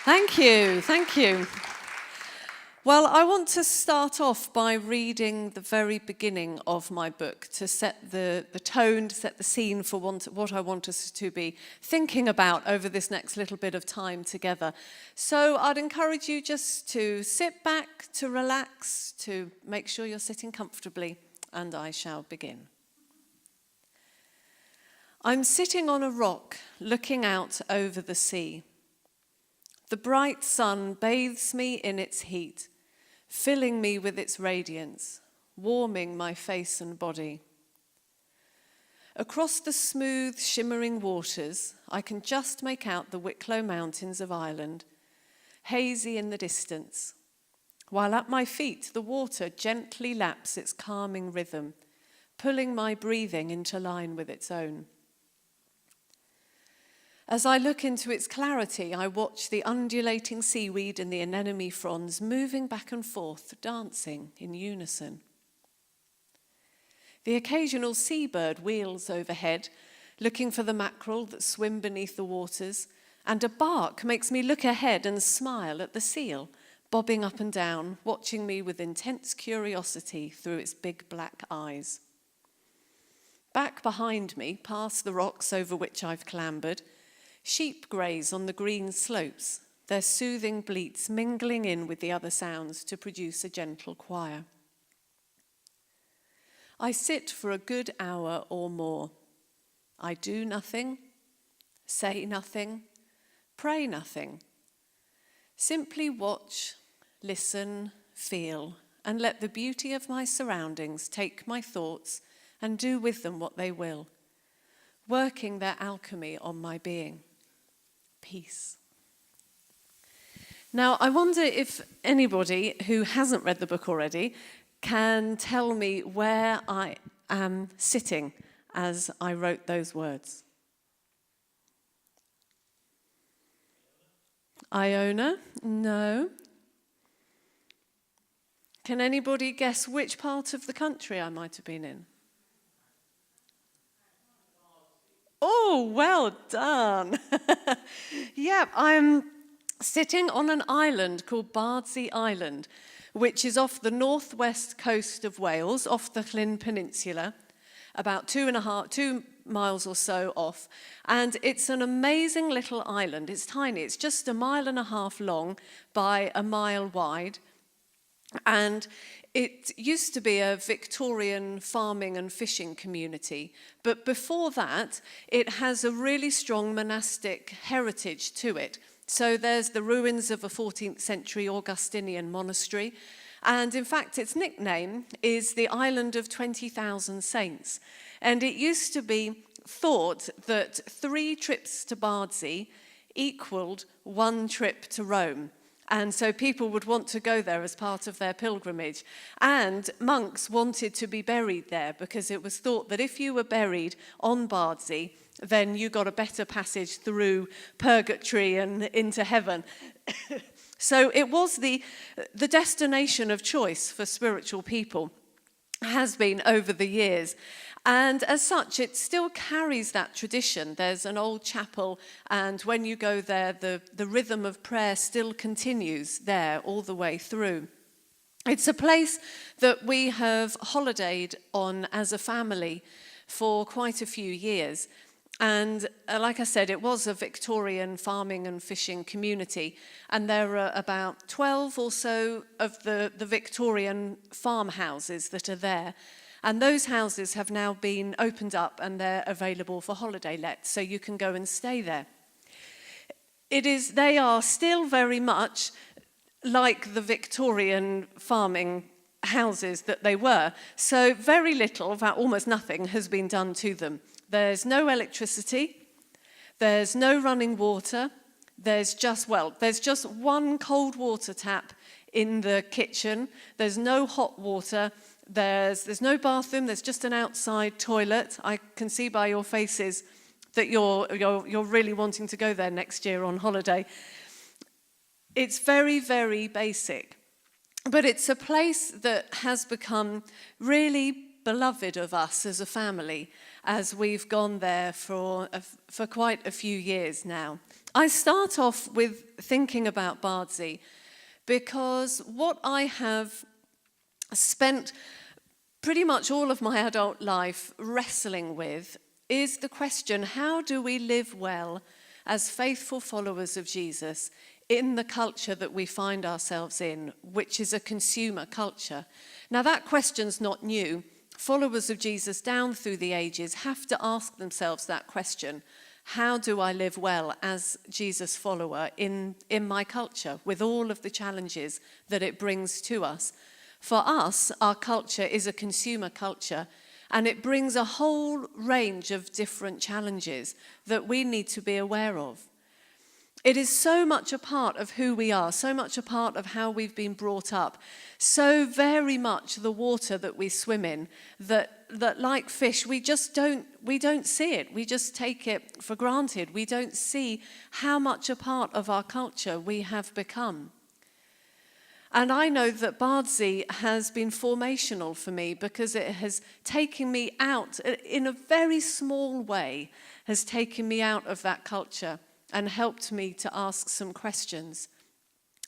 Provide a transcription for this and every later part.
Thank you, thank you. Well, I want to start off by reading the very beginning of my book to set the tone, to set the scene for what I want us to be thinking about over this next little bit of time together. So I'd encourage you just to sit back, to relax, to make sure you're sitting comfortably, and I shall begin. I'm sitting on a rock looking out over the sea. The bright sun bathes me in its heat, filling me with its radiance, warming my face and body. Across the smooth, shimmering waters, I can just make out the Wicklow Mountains of Ireland, hazy in the distance, while at my feet the water gently laps its calming rhythm, pulling my breathing into line with its own. As I look into its clarity, I watch the undulating seaweed and the anemone fronds moving back and forth, dancing in unison. The occasional seabird wheels overhead, looking for the mackerel that swim beneath the waters, and a bark makes me look ahead and smile at the seal, bobbing up and down, watching me with intense curiosity through its big black eyes. Back behind me, past the rocks over which I've clambered, sheep graze on the green slopes, their soothing bleats mingling in with the other sounds to produce a gentle choir. I sit for a good hour or more. I do nothing, say nothing, pray nothing. Simply watch, listen, feel, and let the beauty of my surroundings take my thoughts and do with them what they will, working their alchemy on my being. Peace. Now, I wonder if anybody who hasn't read the book already can tell me where I am sitting as I wrote those words. Iona? No. Can anybody guess which part of the country I might have been in? Oh, well done. Yeah, I'm sitting on an island called Bardsey Island, which is off the northwest coast of Wales, off the Llyn Peninsula, about 2 miles or so off. And it's an amazing little island. It's tiny. It's just 1.5 miles long by 1 mile wide. And it used to be a Victorian farming and fishing community, but before that, it has a really strong monastic heritage to it. So there's the ruins of a 14th century Augustinian monastery, and in fact, its nickname is the Island of 20,000 Saints. And it used to be thought that 3 trips to Bardsey equaled 1 trip to Rome. And so people would want to go there as part of their pilgrimage. And monks wanted to be buried there because it was thought that if you were buried on Bardsey, then you got a better passage through purgatory and into heaven. So it was the destination of choice for spiritual people, has been over the years. And as such, it still carries that tradition. There's an old chapel, and when you go there, the rhythm of prayer still continues there all the way through. It's a place that we have holidayed on as a family for quite a few years. And like I said, it was a Victorian farming and fishing community. And there are about 12 or so of the Victorian farmhouses that are there. And those houses have now been opened up and they're available for holiday let, so you can go and stay there. They are still very much like the Victorian farming houses that they were. So very little, in fact almost nothing, has been done to them. There's no electricity, there's no running water, there's just one cold water tap in the kitchen, there's no hot water, there's no bathroom, there's just an outside toilet. I can see by your faces that you're really wanting to go there next year on holiday. It's very, very basic. But it's a place that has become really beloved of us as a family, as we've gone there for quite a few years now. I start off with thinking about Bardsey because what I have spent pretty much all of my adult life wrestling with is the question, how do we live well as faithful followers of Jesus in the culture that we find ourselves in, which is a consumer culture? Now, that question's not new. Followers of Jesus down through the ages have to ask themselves that question. How do I live well as Jesus follower in my culture with all of the challenges that it brings to us? For us, our culture is a consumer culture, and it brings a whole range of different challenges that we need to be aware of. It is so much a part of who we are, so much a part of how we've been brought up, so very much the water that we swim in, that like fish, we don't see it. We just take it for granted. We don't see how much a part of our culture we have become. And I know that Bardsey has been formational for me because it has taken me out, in a very small way, has taken me out of that culture and helped me to ask some questions.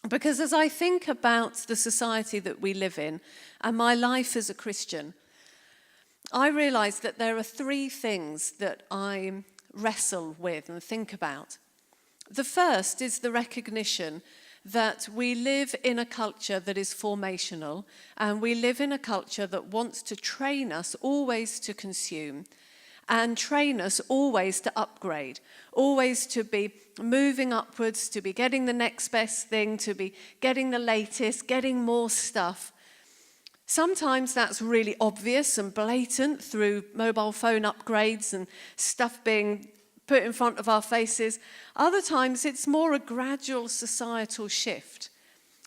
Because as I think about the society that we live in and my life as a Christian, I realize that there are three things that I wrestle with and think about. The first is the recognition that we live in a culture that is formational, and we live in a culture that wants to train us always to consume and train us always to upgrade, always to be moving upwards, to be getting the next best thing, to be getting the latest, getting more stuff. Sometimes that's really obvious and blatant through mobile phone upgrades and stuff being put in front of our faces. Other times it's more a gradual societal shift.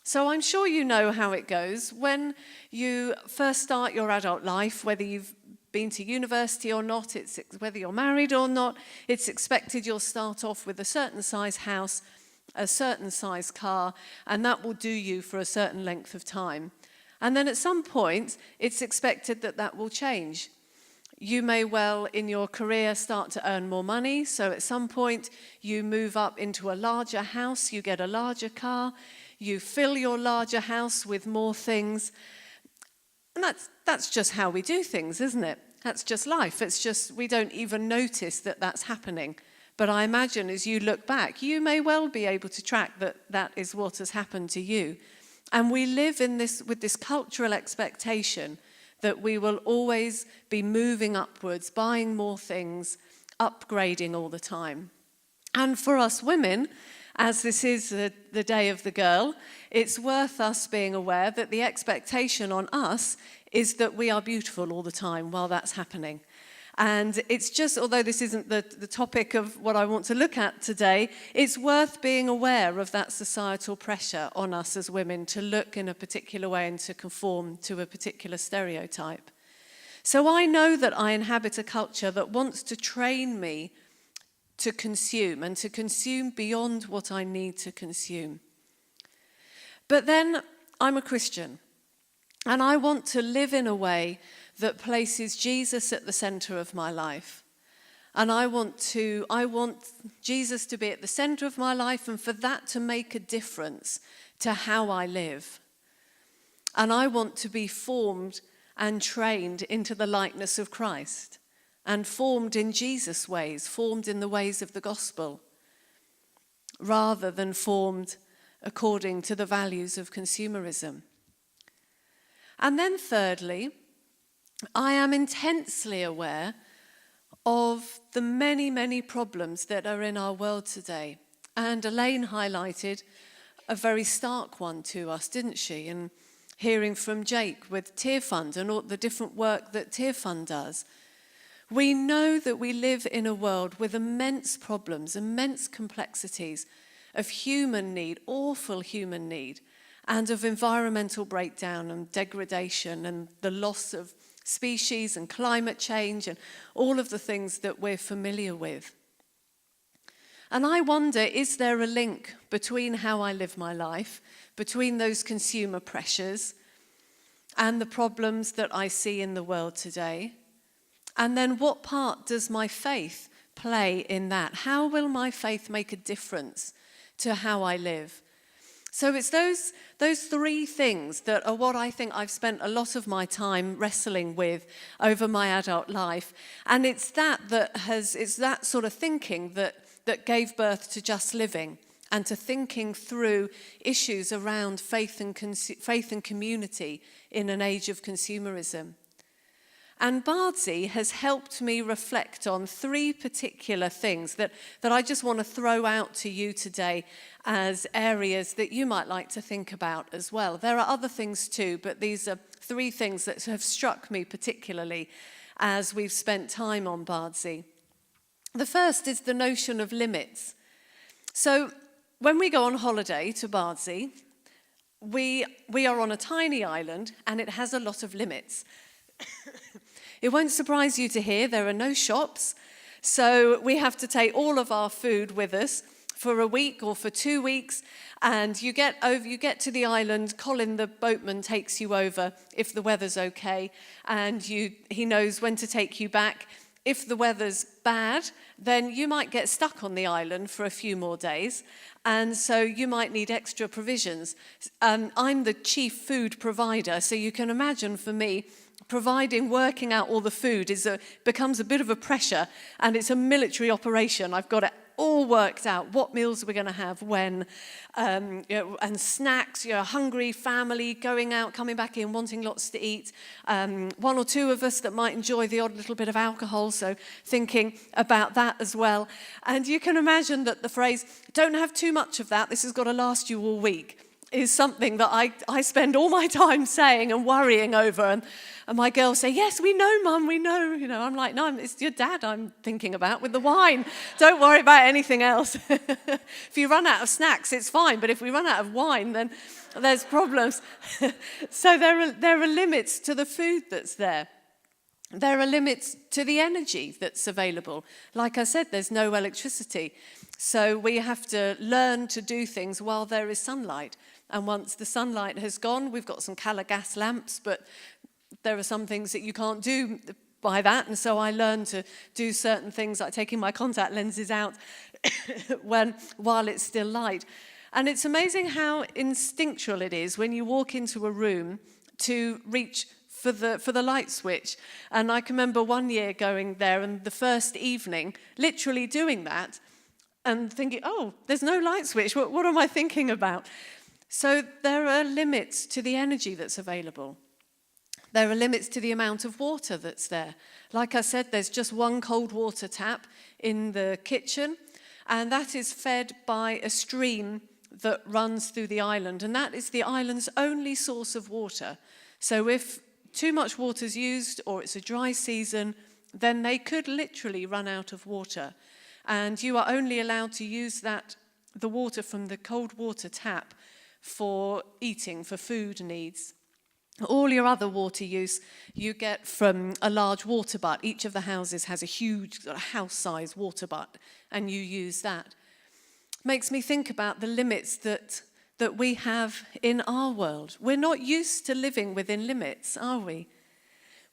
So I'm sure you know how it goes. When you first start your adult life, whether you've been to university or not, whether you're married or not, it's expected you'll start off with a certain size house, a certain size car, and that will do you for a certain length of time. And then at some point, it's expected that that will change. You may well, in your career, start to earn more money. So at some point, you move up into a larger house, you get a larger car, you fill your larger house with more things. And that's just how we do things, isn't it? That's just life. It's just, we don't even notice that that's happening. But I imagine as you look back, you may well be able to track that that is what has happened to you. And we live in this with this cultural expectation that we will always be moving upwards, buying more things, upgrading all the time. And for us women, as this is the day of the girl, it's worth us being aware that the expectation on us is that we are beautiful all the time while that's happening. And it's just, although this isn't the topic of what I want to look at today, it's worth being aware of that societal pressure on us as women to look in a particular way and to conform to a particular stereotype. So I know that I inhabit a culture that wants to train me to consume and to consume beyond what I need to consume. But then I'm a Christian, and I want to live in a way that places Jesus at the center of my life. And I want Jesus to be at the center of my life and for that to make a difference to how I live. And I want to be formed and trained into the likeness of Christ and formed in Jesus' ways, formed in the ways of the gospel, rather than formed according to the values of consumerism. And then thirdly, I am intensely aware of the many, many problems that are in our world today. And Elaine highlighted a very stark one to us, didn't she? And hearing from Jake with Tear Fund and all the different work that Tear Fund does. We know that we live in a world with immense problems, immense complexities of human need, awful human need, and of environmental breakdown and degradation and the loss of species and climate change and all of the things that we're familiar with. And I wonder, is there a link between how I live my life, between those consumer pressures, and the problems that I see in the world today? And then what part does my faith play in that? How will my faith make a difference to how I live? So it's those three things that are what I think I've spent a lot of my time wrestling with over my adult life. And it's that sort of thinking that gave birth to Just Living and to thinking through issues around faith and community in an age of consumerism. And Bardsey has helped me reflect on three particular things that I just want to throw out to you today as areas that you might like to think about as well. There are other things too, but these are three things that have struck me particularly as we've spent time on Bardsey. The first is the notion of limits. So when we go on holiday to Bardsey, we are on a tiny island and it has a lot of limits. It won't surprise you to hear there are no shops, so we have to take all of our food with us for a week or for 2 weeks, and you get to the island. Colin, the boatman, takes you over if the weather's okay, and he knows when to take you back. If the weather's bad, then you might get stuck on the island for a few more days, and so you might need extra provisions. I'm the chief food provider, so you can imagine for me, working out all the food becomes a bit of a pressure, and it's a military operation. I've got it all worked out, what meals we're going to have when, and snacks, hungry family, going out, coming back in, wanting lots to eat. One or two of us that might enjoy the odd little bit of alcohol, so thinking about that as well. And you can imagine that the phrase, don't have too much of that, this has got to last you all week, is something that I spend all my time saying and worrying over. And my girls say, yes, we know, Mum, we know. I'm like, no, it's your dad I'm thinking about with the wine. Don't worry about anything else. If you run out of snacks, it's fine. But if we run out of wine, then there's problems. So there are limits to the food that's there. There are limits to the energy that's available. Like I said, there's no electricity. So we have to learn to do things while there is sunlight. And once the sunlight has gone, we've got some colour gas lamps, but there are some things that you can't do by that. And so I learned to do certain things, like taking my contact lenses out while it's still light. And it's amazing how instinctual it is when you walk into a room to reach for the light switch. And I can remember one year going there and the first evening, literally doing that and thinking, oh, there's no light switch. What am I thinking about? So there are limits to the energy that's available. There are limits to the amount of water that's there. Like I said, there's just one cold water tap in the kitchen, and that is fed by a stream that runs through the island, and that is the island's only source of water. So if too much water's used or it's a dry season, then they could literally run out of water. And you are only allowed to use the water from the cold water tap for eating, for food needs. All your other water use you get from a large water butt. Each of the houses has a huge house-sized water butt, and you use that. Makes me think about the limits that we have in our world. We're not used to living within limits, are we?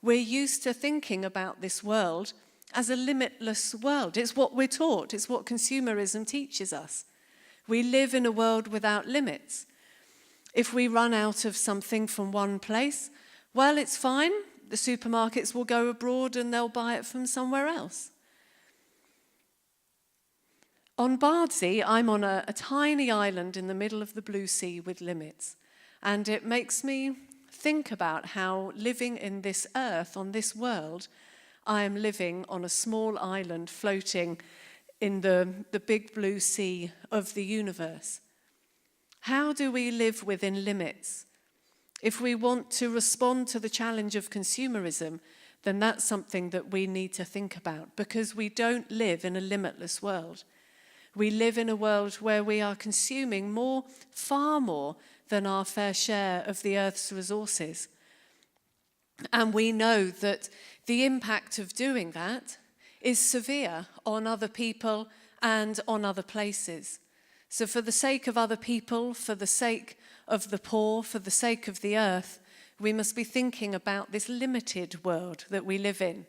We're used to thinking about this world as a limitless world. It's what we're taught. It's what consumerism teaches us. We live in a world without limits. If we run out of something from one place, well, it's fine. The supermarkets will go abroad and they'll buy it from somewhere else. On Bardsey, I'm on a tiny island in the middle of the blue sea with limits. And it makes me think about how living in this earth, on this world, I am living on a small island floating in the big blue sea of the universe. How do we live within limits? If we want to respond to the challenge of consumerism, then that's something that we need to think about, because we don't live in a limitless world. We live in a world where we are consuming more, far more than our fair share of the earth's resources. And we know that the impact of doing that is severe on other people and on other places. So for the sake of other people, for the sake of the poor, for the sake of the earth, we must be thinking about this limited world that we live in,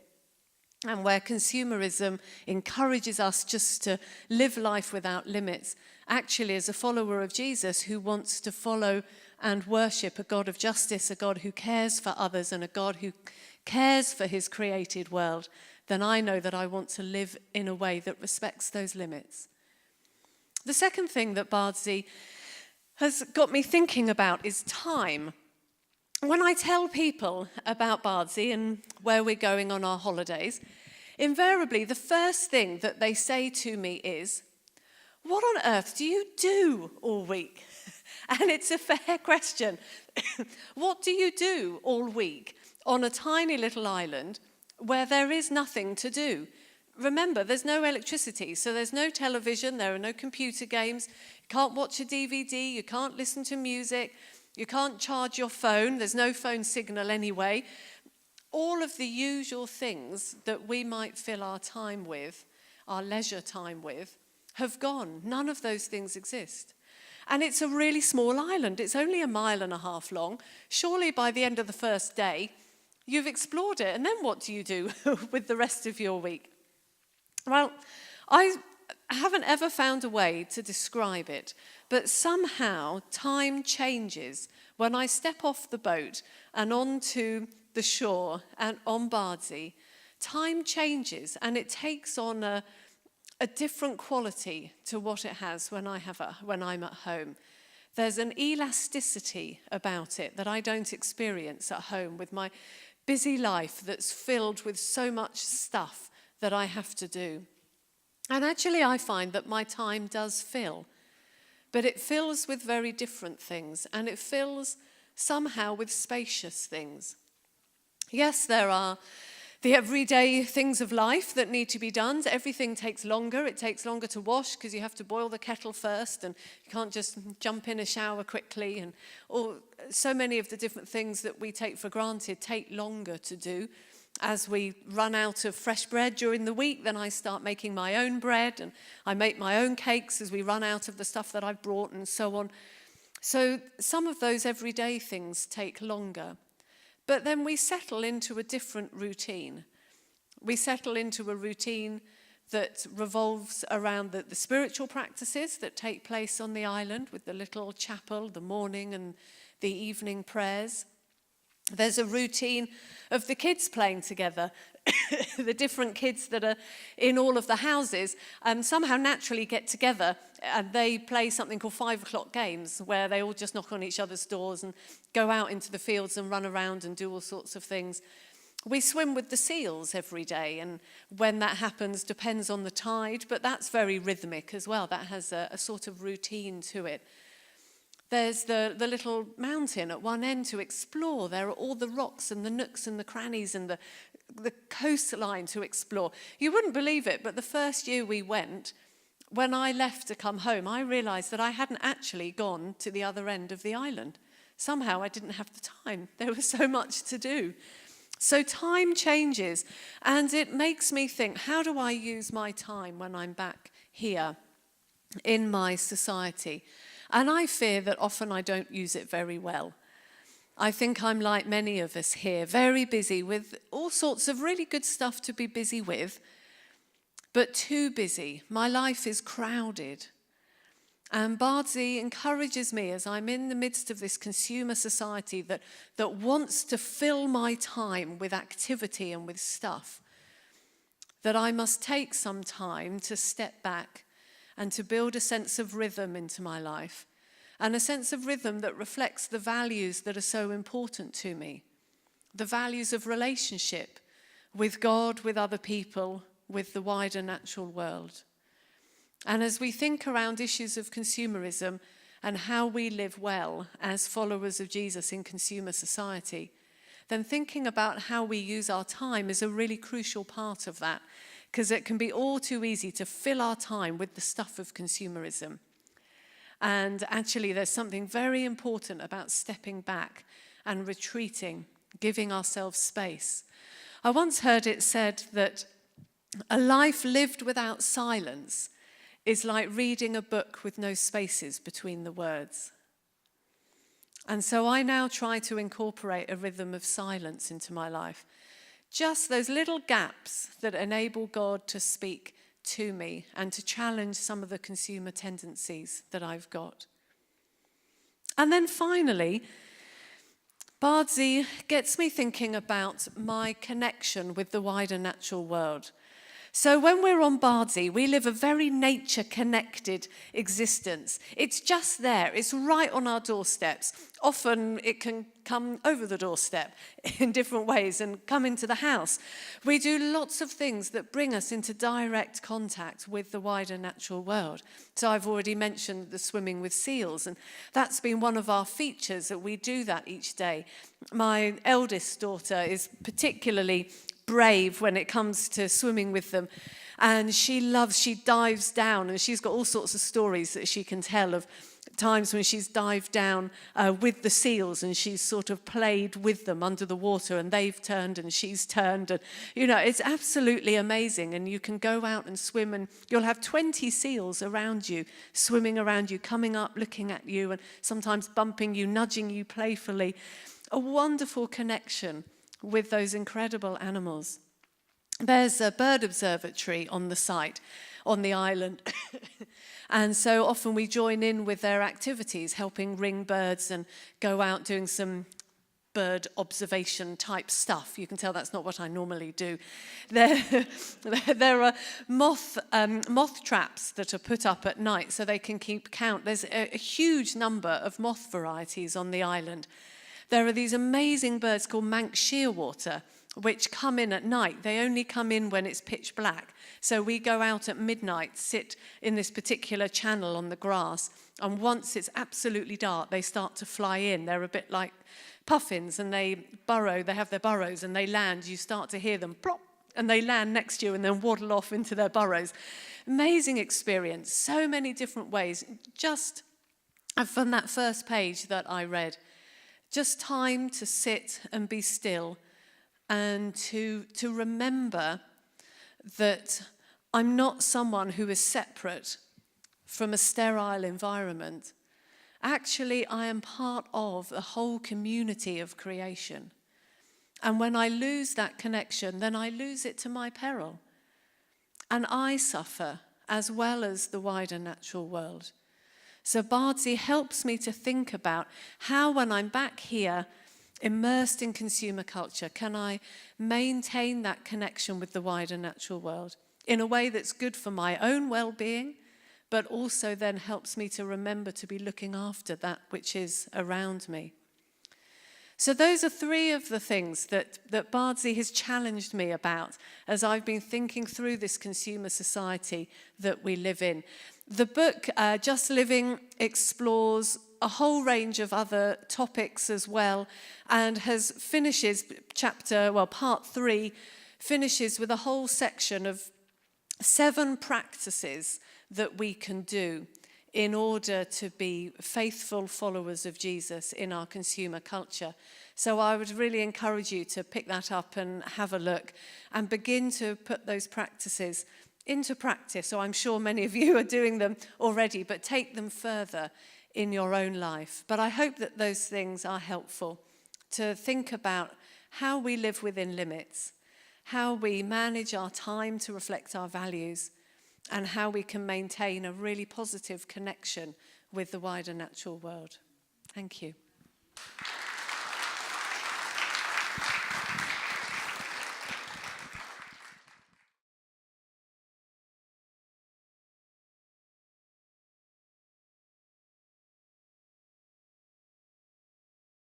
and where consumerism encourages us just to live life without limits. Actually, as a follower of Jesus who wants to follow and worship a God of justice, a God who cares for others, and a God who cares for his created world, then I know that I want to live in a way that respects those limits. The second thing that Bardsey has got me thinking about is time. When I tell people about Bardsey and where we're going on our holidays, invariably the first thing that they say to me is, "What on earth do you do all week?" And it's a fair question. What do you do all week on a tiny little island where there is nothing to do? Remember, there's no electricity, so there's no television, there are no computer games, you can't watch a DVD, you can't listen to music, you can't charge your phone, there's no phone signal anyway. All of the usual things that we might fill our time with, our leisure time with, have gone. None of those things exist. And it's a really small island. It's only 1.5 miles long. Surely by the end of the first day, you've explored it. And then what do you do with the rest of your week? Well, I haven't ever found a way to describe it, but somehow time changes when I step off the boat and onto the shore and on Bardsey. Time changes and it takes on a different quality to what it has when I'm at home. There's an elasticity about it that I don't experience at home with my busy life that's filled with so much stuff that I have to do. And actually I find that my time does fill, but it fills with very different things, and it fills somehow with spacious things. Yes, there are the everyday things of life that need to be done. Everything takes longer. It takes longer to wash because you have to boil the kettle first, and you can't just jump in a shower quickly. And so many of the different things that we take for granted take longer to do. As we run out of fresh bread during the week, then I start making my own bread, and I make my own cakes as we run out of the stuff that I've brought, and so on. So some of those everyday things take longer. But then we settle into a different routine. We settle into a routine that revolves around the spiritual practices that take place on the island, with the little chapel, the morning and the evening prayers. There's a routine of the kids playing together. The different kids that are in all of the houses somehow naturally get together, and they play something called 5 o'clock games, where they all just knock on each other's doors and go out into the fields and run around and do all sorts of things. We swim with the seals every day, and when that happens depends on the tide, but that's very rhythmic as well. That has a sort of routine to it. There's the little mountain at one end to explore. There are all the rocks and the nooks and the crannies and the coastline to explore. You wouldn't believe it, but the first year we went, when I left to come home, I realized that I hadn't actually gone to the other end of the island. Somehow I didn't have the time. There was so much to do. So time changes, and it makes me think, how do I use my time when I'm back here in my society? And I fear that often I don't use it very well. I think I'm like many of us here, very busy with all sorts of really good stuff to be busy with, but too busy. My life is crowded. And Bardsey encourages me, as I'm in the midst of this consumer society that wants to fill my time with activity and with stuff, that I must take some time to step back and to build a sense of rhythm into my life, and a sense of rhythm that reflects the values that are so important to me, the values of relationship with God, with other people, with the wider natural world. And as we think around issues of consumerism and how we live well as followers of Jesus in consumer society, then thinking about how we use our time is a really crucial part of that, because it can be all too easy to fill our time with the stuff of consumerism. And actually, there's something very important about stepping back and retreating, giving ourselves space. I once heard it said that a life lived without silence is like reading a book with no spaces between the words. And so I now try to incorporate a rhythm of silence into my life. Just those little gaps that enable God to speak to me and to challenge some of the consumer tendencies that I've got. And then finally, Bardsey gets me thinking about my connection with the wider natural world. So when we're on Bardsey, we live a very nature-connected existence. It's just there. It's right on our doorsteps. Often it can come over the doorstep in different ways and come into the house. We do lots of things that bring us into direct contact with the wider natural world. So I've already mentioned the swimming with seals, and that's been one of our features, that we do that each day. My eldest daughter is particularly brave when it comes to swimming with them, and she dives down, and she's got all sorts of stories that she can tell of times when she's dived down with the seals, and she's sort of played with them under the water, and they've turned and she's turned, and it's absolutely amazing. And you can go out and swim, and you'll have 20 seals around you, swimming around you, coming up, looking at you, and sometimes bumping you, nudging you playfully. A wonderful connection with those incredible animals. There's a bird observatory on the site, on the island. And so often we join in with their activities, helping ring birds and go out doing some bird observation type stuff. You can tell that's not what I normally do. There are moth traps that are put up at night so they can keep count. There's a huge number of moth varieties on the island. There are these amazing birds called Manx shearwater, which come in at night. They only come in when it's pitch black. So we go out at midnight, sit in this particular channel on the grass, and once it's absolutely dark, they start to fly in. They're a bit like puffins, and they have their burrows, and they land. You start to hear them plop, and they land next to you and then waddle off into their burrows. Amazing experience, so many different ways. Just from that first page that I read, just time to sit and be still, and to remember that I'm not someone who is separate from a sterile environment. Actually, I am part of the whole community of creation. And when I lose that connection, then I lose it to my peril. And I suffer as well as the wider natural world. So Bardsey helps me to think about how, when I'm back here, immersed in consumer culture, can I maintain that connection with the wider natural world in a way that's good for my own well-being, but also then helps me to remember to be looking after that which is around me. So those are three of the things that Bardsey has challenged me about as I've been thinking through this consumer society that we live in. The book, Just Living, explores a whole range of other topics as well, and part 3 finishes with a whole section of 7 practices that we can do in order to be faithful followers of Jesus in our consumer culture. So I would really encourage you to pick that up and have a look and begin to put those practices into practice. So I'm sure many of you are doing them already, but take them further in your own life. But I hope that those things are helpful to think about how we live within limits, how we manage our time to reflect our values, and how we can maintain a really positive connection with the wider natural world. Thank you.